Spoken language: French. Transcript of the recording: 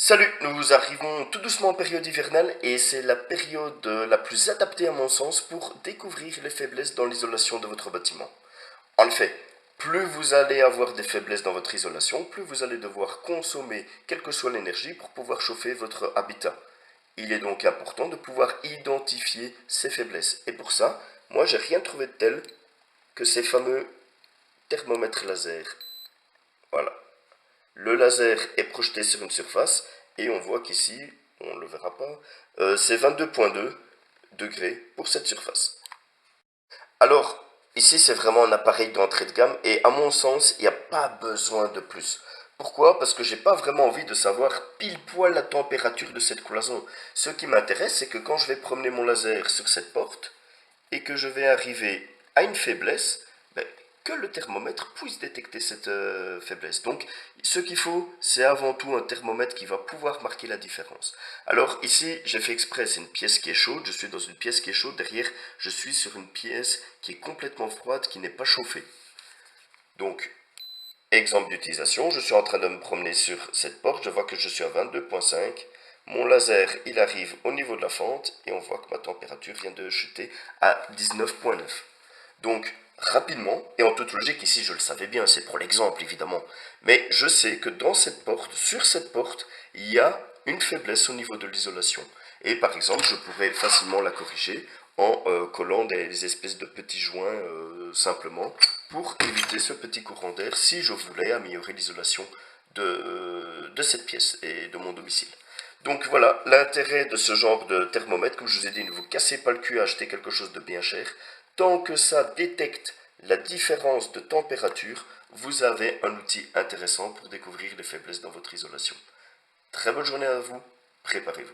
Salut, nous arrivons tout doucement en période hivernale et c'est la période la plus adaptée à mon sens pour découvrir les faiblesses dans l'isolation de votre bâtiment. En effet, plus vous allez avoir des faiblesses dans votre isolation, plus vous allez devoir consommer quelle que soit l'énergie pour pouvoir chauffer votre habitat. Il est donc important de pouvoir identifier ces faiblesses. Et pour ça, moi j'ai rien trouvé de tel que ces fameux thermomètres laser. Voilà. Le laser est projeté sur une surface et on voit qu'ici, on ne le verra pas, c'est 22,2 degrés pour cette surface. Alors, ici c'est vraiment un appareil d'entrée de gamme et à mon sens, il n'y a pas besoin de plus. Pourquoi? Parce que j'ai pas vraiment envie de savoir pile poil la température de cette cloison. Ce qui m'intéresse, c'est que quand je vais promener mon laser sur cette porte et que je vais arriver à une faiblesse, ben, que le thermomètre puisse détecter cette faiblesse. Donc, ce qu'il faut, c'est avant tout un thermomètre qui va pouvoir marquer la différence. Alors ici, j'ai fait exprès, c'est une pièce qui est chaude, je suis dans une pièce qui est chaude, derrière, je suis sur une pièce qui est complètement froide, qui n'est pas chauffée. Donc, exemple d'utilisation, je suis en train de me promener sur cette porte, je vois que je suis à 22,5. Mon laser, il arrive au niveau de la fente et on voit que ma température vient de chuter à 19,9. Donc, rapidement, et en toute logique, ici je le savais bien, c'est pour l'exemple évidemment, mais je sais que dans cette porte, sur cette porte, il y a une faiblesse au niveau de l'isolation. Et par exemple, je pourrais facilement la corriger en collant des espèces de petits joints simplement pour éviter ce petit courant d'air si je voulais améliorer l'isolation de cette pièce et de mon domicile. Donc voilà, l'intérêt de ce genre de thermomètre, comme je vous ai dit, ne vous cassez pas le cul à acheter quelque chose de bien cher. Tant que ça détecte la différence de température, vous avez un outil intéressant pour découvrir les faiblesses dans votre isolation. Très bonne journée à vous, préparez-vous.